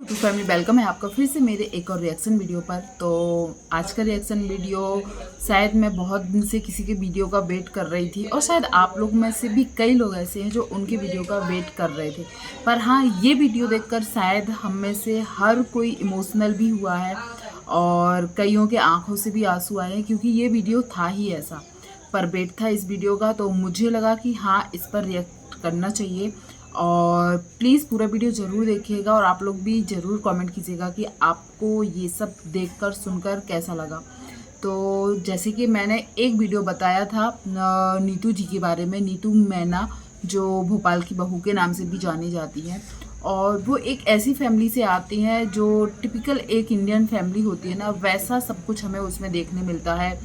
तो family welcome है आपका फिर से मेरे एक और रिएक्शन वीडियो पर। तो आज का रिएक्शन वीडियो शायद मैं बहुत दिन से किसी के वीडियो का वेट कर रही थी और शायद आप लोग में से भी कई लोग ऐसे हैं जो उनके वीडियो का वेट कर रहे थे। पर हाँ, ये वीडियो देखकर शायद हम में से हर कोई इमोशनल भी हुआ है और कईयों के आंखों से भी आंसू आए हैं, क्योंकि ये वीडियो था ही ऐसा। पर वेट था इस वीडियो का, तो मुझे लगा कि हाँ, इस पर रिएक्ट करना चाहिए। और प्लीज़ पूरा वीडियो ज़रूर देखिएगा और आप लोग भी ज़रूर कमेंट कीजिएगा कि आपको ये सब देखकर सुनकर कैसा लगा। तो जैसे कि मैंने एक वीडियो बताया था नीतू जी के बारे में, नीतू मैना, जो भोपाल की बहू के नाम से भी जानी जाती हैं। और वो एक ऐसी फैमिली से आती हैं जो टिपिकल एक इंडियन फैमिली होती है ना, वैसा सब कुछ हमें उसमें देखने मिलता है।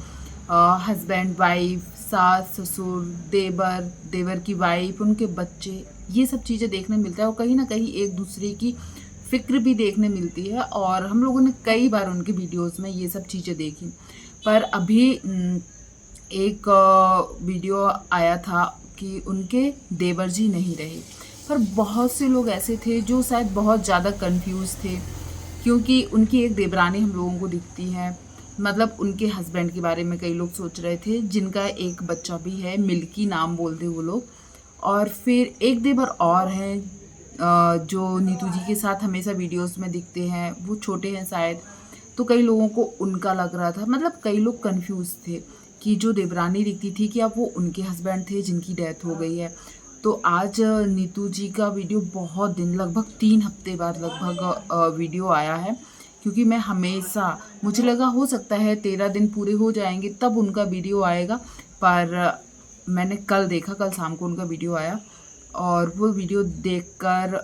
हस्बैंड वाइफ, सास ससुर, देवर, देवर की वाइफ, उनके बच्चे, ये सब चीज़ें देखने मिलता है और कहीं ना कहीं एक दूसरे की फिक्र भी देखने मिलती है। और हम लोगों ने कई बार उनके वीडियोस में ये सब चीज़ें देखी। पर अभी एक वीडियो आया था कि उनके देवर जी नहीं रहे। पर बहुत से लोग ऐसे थे जो शायद बहुत ज़्यादा कंफ्यूज थे, क्योंकि उनकी एक देवरानी हम लोगों को दिखती है। मतलब उनके हस्बैंड के बारे में कई लोग सोच रहे थे, जिनका एक बच्चा भी है, मिल्की नाम बोलते वो लोग। और फिर एक देवर और हैं जो नीतू जी के साथ हमेशा वीडियोस में दिखते हैं, वो छोटे हैं शायद। तो कई लोगों को उनका लग रहा था, मतलब कई लोग कंफ्यूज थे कि जो देवरानी दिखती थी कि अब वो उनके हस्बैंड थे जिनकी डेथ हो गई है। तो आज नीतू जी का वीडियो बहुत दिन, लगभग 3 हफ्ते बाद लगभग वीडियो आया है। क्योंकि मैं हमेशा, मुझे लगा हो सकता है 13 दिन पूरे हो जाएंगे तब उनका वीडियो आएगा, पर मैंने कल देखा, कल शाम को उनका वीडियो आया। और वो वीडियो देखकर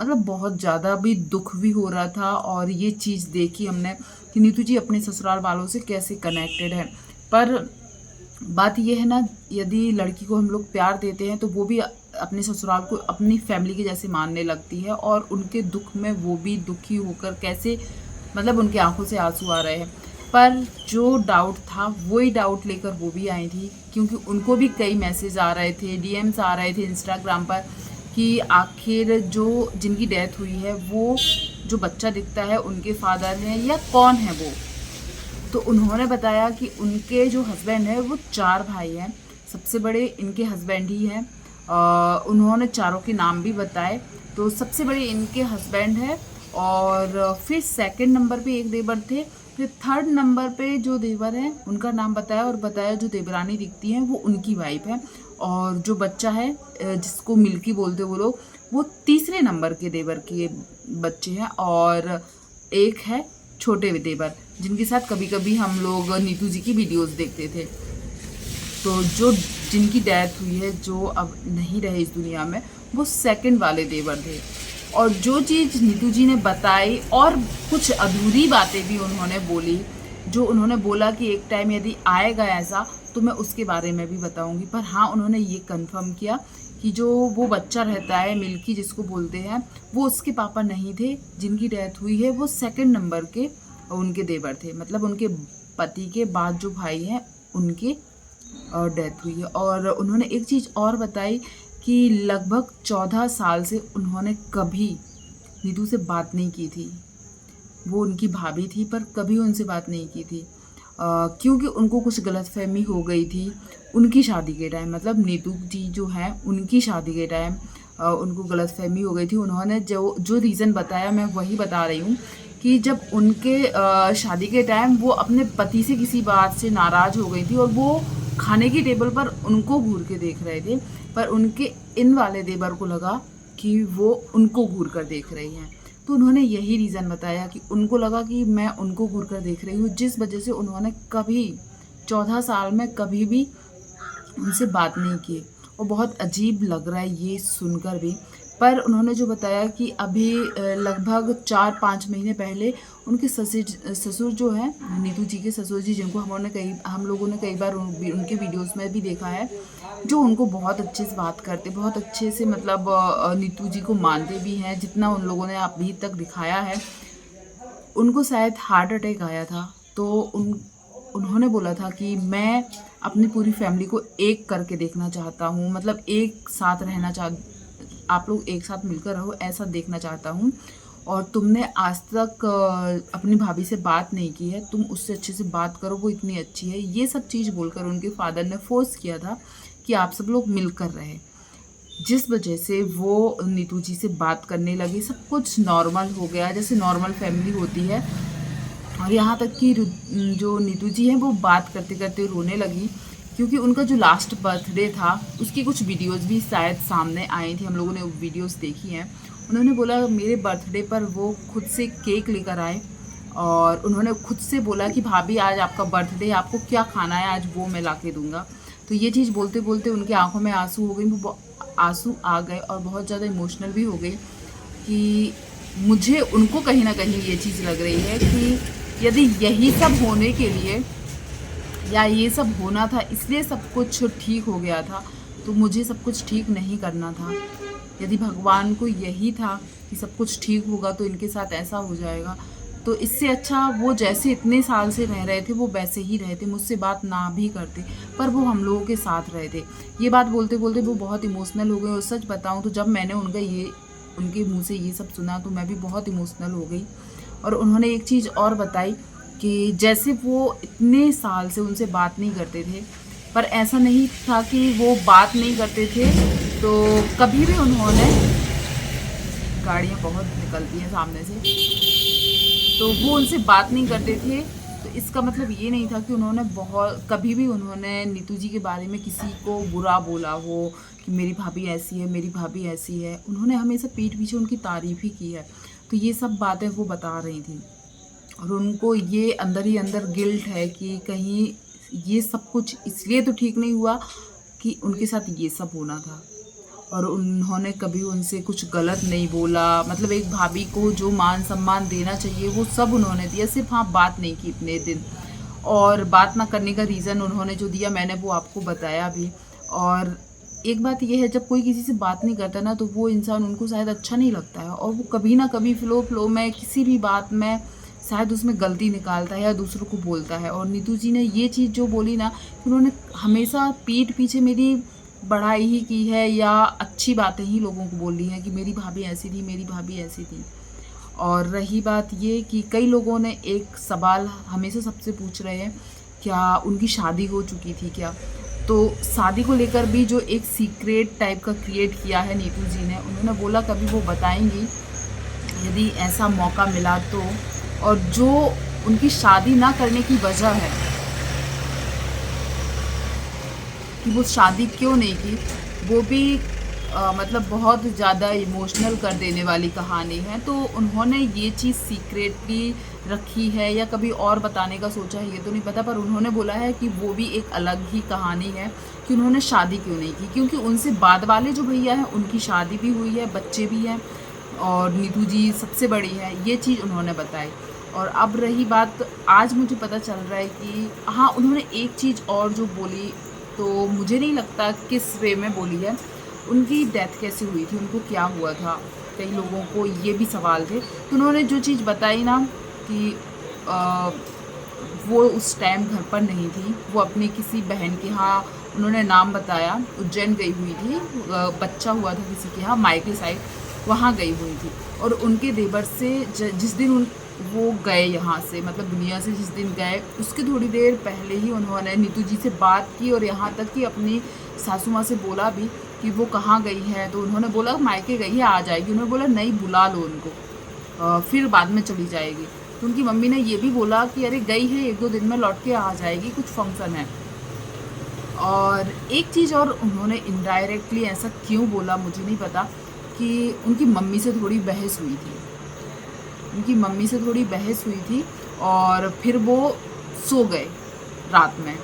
मतलब बहुत ज़्यादा भी दुख भी हो रहा था। और ये चीज़ देखी हमने कि नीतू जी अपने ससुराल वालों से कैसे कनेक्टेड है। पर बात ये है ना, यदि लड़की को हम लोग प्यार देते हैं तो वो भी अपने ससुराल को अपनी फैमिली के जैसे मानने लगती है। और उनके दुख में वो भी दुखी होकर कैसे, मतलब उनकी आंखों से आंसू आ रहे हैं। पर जो डाउट था वही डाउट लेकर वो भी आई थी, क्योंकि उनको भी कई मैसेज आ रहे थे, डीएम्स आ रहे थे इंस्टाग्राम पर कि आखिर जो जिनकी डेथ हुई है वो जो बच्चा दिखता है उनके फादर हैं या कौन है वो। तो उन्होंने बताया कि उनके जो हस्बैंड है वो 4 भाई हैं, सबसे बड़े इनके हस्बैंड ही हैं। उन्होंने चारों के नाम भी बताए। तो सबसे बड़े इनके हस्बैंड है, और फिर सेकंड नंबर पे एक देवर थे, फिर थर्ड नंबर पे जो देवर हैं उनका नाम बताया, और बताया जो देवरानी दिखती हैं वो उनकी वाइफ है। और जो बच्चा है जिसको मिल्की बोलते वो लोग, वो तीसरे नंबर के देवर के बच्चे हैं। और एक है छोटे देवर, जिनके साथ कभी कभी हम लोग नीतू जी की वीडियोस देखते थे। तो जो जिनकी डेथ हुई है, जो अब नहीं रहे इस दुनिया में, वो सेकंड वाले देवर थे। और जो चीज़ नीतू जी ने बताई, और कुछ अधूरी बातें भी उन्होंने बोली, जो उन्होंने बोला कि एक टाइम यदि आएगा ऐसा तो मैं उसके बारे में भी बताऊंगी। पर हाँ, उन्होंने ये कंफर्म किया कि जो वो बच्चा रहता है मिल्की जिसको बोलते हैं, वो उसके पापा नहीं थे। जिनकी डेथ हुई है वो सेकंड नंबर के उनके देवर थे, मतलब उनके पति के बाद जो भाई हैं उनके डेथ हुई है। और उन्होंने एक चीज़ और बताई कि लगभग 14 साल से उन्होंने कभी नीतू से बात नहीं की थी। वो उनकी भाभी थी पर कभी उनसे बात नहीं की थी, क्योंकि उनको कुछ गलतफहमी हो गई थी उनकी शादी के टाइम। मतलब नीतू जी जो हैं उनकी शादी के टाइम उनको गलतफहमी हो गई थी। उन्होंने जो जो रीज़न बताया मैं वही बता रही हूँ कि जब उनके शादी के टाइम वो अपने पति से किसी बात से नाराज़ हो गई थी और वो खाने की टेबल पर उनको घूर के देख रहे थे। पर उनके इन वाले देवर को लगा कि वो उनको घूर कर देख रही हैं। तो उन्होंने यही रीज़न बताया कि उनको लगा कि मैं उनको घूर कर देख रही हूँ, जिस वजह से उन्होंने कभी 14 साल में कभी भी उनसे बात नहीं की। और बहुत अजीब लग रहा है ये सुनकर भी। पर उन्होंने जो बताया कि अभी लगभग 4-5 महीने पहले उनके ससुर जो हैं, नीतू जी के ससुर जी, जिनको हम लोगों ने कई बार उनके वीडियोस में भी देखा है, जो उनको बहुत अच्छे से बात करते, बहुत अच्छे से, मतलब नीतू जी को मानते भी हैं, जितना उन लोगों ने अभी तक दिखाया है। उनको शायद हार्ट अटैक आया था। तो उन्होंने बोला था कि मैं अपनी पूरी फैमिली को एक करके देखना चाहता हूँ, मतलब एक साथ रहना आप लोग एक साथ मिलकर रहो, ऐसा देखना चाहता हूँ। और तुमने आज तक अपनी भाभी से बात नहीं की है, तुम उससे अच्छे से बात करो, वो इतनी अच्छी है। ये सब चीज़ बोलकर उनके फादर ने फोर्स किया था कि आप सब लोग मिलकर रहे, जिस वजह से वो नीतू जी से बात करने लगी। सब कुछ नॉर्मल हो गया जैसे नॉर्मल फैमिली होती है। और यहाँ तक कि जो नीतू जी हैं वो बात करते करते रोने लगी, क्योंकि उनका जो लास्ट बर्थडे था उसकी कुछ वीडियोस भी शायद सामने आई थी, हम लोगों ने वो वीडियोस देखी हैं। उन्होंने बोला मेरे बर्थडे पर वो खुद से केक लेकर आए और उन्होंने खुद से बोला कि भाभी आज आपका बर्थडे है, आपको क्या खाना है आज वो मैं ला के दूँगा। तो ये चीज़ बोलते बोलते उनकी आंखों में आंसू हो गई, वो आंसू आ गए और बहुत ज़्यादा इमोशनल भी हो गई कि मुझे उनको कहीं ना कहीं ये चीज़ लग रही है कि यदि यही सब होने के लिए या ये सब होना था इसलिए सब कुछ ठीक हो गया था, तो मुझे सब कुछ ठीक नहीं करना था। यदि भगवान को यही था कि सब कुछ ठीक होगा तो इनके साथ ऐसा हो जाएगा, तो इससे अच्छा वो जैसे इतने साल से रह रहे थे वो वैसे ही रहते, मुझसे बात ना भी करते, पर वो हम लोगों के साथ रहे थे। ये बात बोलते बोलते वो बहुत इमोशनल हो गए। और सच बताऊं तो जब मैंने उनके मुंह से ये सब सुना तो मैं भी बहुत इमोशनल हो गई। और उन्होंने एक चीज़ और बताई कि जैसे वो इतने साल से उनसे बात नहीं करते थे, पर ऐसा नहीं था कि वो बात नहीं करते थे, तो कभी भी उन्होंने, गाड़ियाँ बहुत निकलती हैं सामने से, तो वो उनसे बात नहीं करते थे। तो इसका मतलब ये नहीं था कि उन्होंने कभी भी उन्होंने नीतू जी के बारे में किसी को बुरा बोला हो कि मेरी भाभी ऐसी है, मेरी भाभी ऐसी है। उन्होंने हमेशा पीठ पीछे उनकी तारीफ़ ही की है। तो ये सब बातें वो बता रही थी और उनको ये अंदर ही अंदर गिल्ट है कि कहीं ये सब कुछ इसलिए तो ठीक नहीं हुआ कि उनके साथ ये सब होना था। और उन्होंने कभी उनसे कुछ गलत नहीं बोला, मतलब एक भाभी को जो मान सम्मान देना चाहिए वो सब उन्होंने दिया, सिर्फ हाँ बात नहीं की इतने दिन। और बात ना करने का रीज़न उन्होंने जो दिया मैंने वो आपको बताया भी। और एक बात यह है, जब कोई किसी से बात नहीं करता ना तो वो इंसान उनको शायद अच्छा नहीं लगता है, और वो कभी ना कभी फ्लो में किसी भी बात में शायद उसमें गलती निकालता है या दूसरों को बोलता है। और नीतू जी ने ये चीज़ जो बोली ना, उन्होंने हमेशा पीठ पीछे मेरी बढ़ाई ही की है या अच्छी बातें ही लोगों को बोल रही हैं कि मेरी भाभी ऐसी थी, मेरी भाभी ऐसी थी। और रही बात ये कि कई लोगों ने एक सवाल हमेशा सबसे पूछ रहे हैं, क्या उनकी शादी हो चुकी थी क्या? तो शादी को लेकर भी जो एक सीक्रेट टाइप का क्रिएट किया है नीतू जी ने, उन्होंने बोला कभी वो बताएंगी यदि ऐसा मौका मिला तो। और जो उनकी शादी ना करने की वजह है कि वो शादी क्यों नहीं की, वो भी मतलब बहुत ज़्यादा इमोशनल कर देने वाली कहानी है। तो उन्होंने ये चीज़ सीक्रेटली रखी है या कभी और बताने का सोचा है ये तो नहीं पता, पर उन्होंने बोला है कि वो भी एक अलग ही कहानी है कि उन्होंने शादी क्यों नहीं की, क्योंकि उनसे बाद वाले जो भैया हैं उनकी शादी भी हुई है, बच्चे भी हैं, और नीतू जी सबसे बड़ी है, ये चीज़ उन्होंने बताई। और अब रही बात, आज मुझे पता चल रहा है कि हाँ उन्होंने एक चीज़ और जो बोली, तो मुझे नहीं लगता किस वे में बोली है, उनकी डेथ कैसे हुई थी, उनको क्या हुआ था, कई लोगों को ये भी सवाल थे। तो उन्होंने जो चीज़ बताई ना कि वो उस टाइम घर पर नहीं थी, वो अपनी किसी बहन के यहाँ, उन्होंने नाम बताया, उज्जैन गई हुई थी, बच्चा हुआ था किसी के यहाँ मायके साइड, वहाँ गई हुई थी। और उनके देवर से जिस दिन वो गए यहाँ से, मतलब दुनिया से जिस दिन गए, उसके थोड़ी देर पहले ही उन्होंने नीतू जी से बात की और यहाँ तक कि अपनी सासू माँ से बोला भी कि वो कहाँ गई है। तो उन्होंने बोला मायके गई है, आ जाएगी। उन्होंने बोला नहीं, बुला लो उनको, फिर बाद में चली जाएगी। तो उनकी मम्मी ने ये भी बोला कि अरे गई है, 1-2 दिन में लौट के आ जाएगी, कुछ फंक्शन है। और एक चीज़ और उन्होंने इनडायरेक्टली ऐसा क्यों बोला मुझे नहीं पता, कि उनकी मम्मी से थोड़ी बहस हुई थी, उनकी मम्मी से थोड़ी बहस हुई थी और फिर वो सो गए रात में।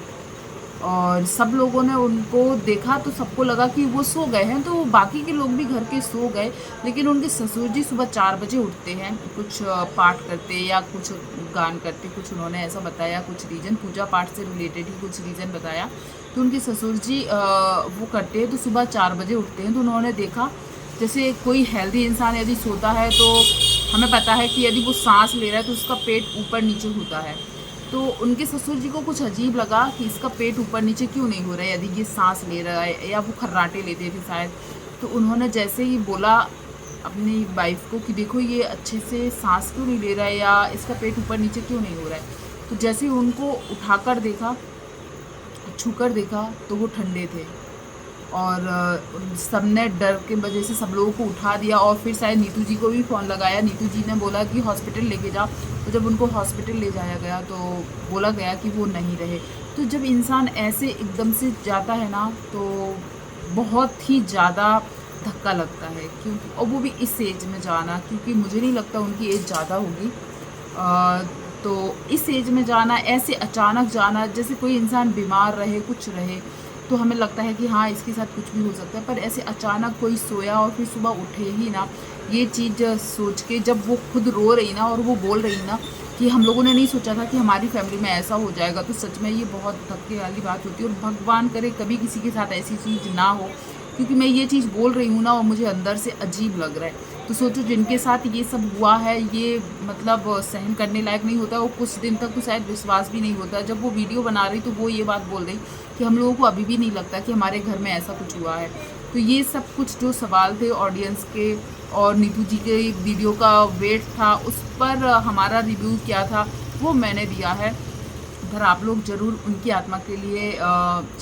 और सब लोगों ने उनको देखा तो सबको लगा कि वो सो गए हैं, तो बाकी के लोग भी घर के सो गए। लेकिन उनके ससुर जी सुबह 4 बजे उठते हैं, कुछ पाठ करते या कुछ गान करते, कुछ उन्होंने ऐसा बताया, कुछ रीज़न पूजा पाठ से रिलेटेड ही कुछ रीज़न बताया। तो उनके ससुर जी वो करते हैं, तो सुबह 4 बजे उठते हैं। तो उन्होंने देखा जैसे कोई हेल्दी इंसान यदि सोता है तो हमें पता है कि यदि वो सांस ले रहा है तो उसका पेट ऊपर नीचे होता है। तो उनके ससुर जी को कुछ अजीब लगा कि इसका पेट ऊपर नीचे क्यों नहीं हो रहा है, यदि ये सांस ले रहा है, या वो खर्राटे लेते थे शायद। तो उन्होंने जैसे ही बोला अपनी वाइफ को कि देखो ये अच्छे से सांस क्यों नहीं ले रहा है या इसका पेट ऊपर नीचे क्यों नहीं हो रहा है। तो जैसे ही उनको उठाकर देखा, छूकर देखा, तो वो ठंडे थे और सबने डर के वजह से सब लोगों को उठा दिया और फिर शायद नीतू जी को भी फ़ोन लगाया। नीतू जी ने बोला कि हॉस्पिटल लेके जाओ, तो जब उनको हॉस्पिटल ले जाया गया तो बोला गया कि वो नहीं रहे। तो जब इंसान ऐसे एकदम से जाता है ना तो बहुत ही ज़्यादा धक्का लगता है, क्योंकि और वो भी इस एज में जाना, क्योंकि मुझे नहीं लगता उनकी एज ज़्यादा होगी। तो इस एज में जाना, ऐसे अचानक जाना, जैसे कोई इंसान बीमार रहे, कुछ रहे तो हमें लगता है कि हाँ इसके साथ कुछ भी हो सकता है, पर ऐसे अचानक कोई सोया और फिर सुबह उठे ही ना, ये चीज़ सोच के जब वो खुद रो रही ना और वो बोल रही ना कि हम लोगों ने नहीं सोचा था कि हमारी फैमिली में ऐसा हो जाएगा, तो सच में ये बहुत धक्के वाली बात होती है। और भगवान करे कभी किसी के साथ ऐसी चीज़ ना हो, क्योंकि मैं ये चीज़ बोल रही हूँ ना और मुझे अंदर से अजीब लग रहा है। तो सोचो जिनके साथ ये सब हुआ है, ये मतलब सहन करने लायक नहीं होता, और कुछ दिन तक तो शायद विश्वास भी नहीं होता। जब वो वीडियो बना रही तो वो ये बात बोल रही कि हम लोगों को अभी भी नहीं लगता कि हमारे घर में ऐसा कुछ हुआ है। तो ये सब कुछ जो सवाल थे ऑडियंस के और नीतू जी के वीडियो का वेट था, उस पर हमारा रिव्यू क्या था वो मैंने दिया है। पर आप लोग ज़रूर उनकी आत्मा के लिए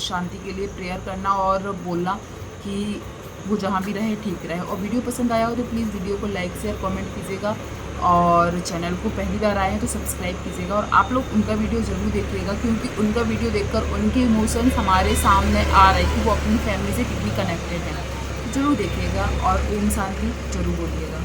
शांति के लिए प्रेयर करना और बोलना कि वो जहाँ भी रहे ठीक रहे। और वीडियो पसंद आया हो तो प्लीज़ वीडियो को लाइक शेयर कमेंट कीजिएगा, और चैनल को पहली बार आए हैं तो सब्सक्राइब कीजिएगा। और आप लोग उनका वीडियो ज़रूर देखिएगा, क्योंकि उनका वीडियो देखकर उनके इमोशंस हमारे सामने आ रहे कि वो अपनी फैमिली से कितनी कनेक्टेड है। ज़रूर देखिएगा और ओम शांति ज़रूर बोलिएगा।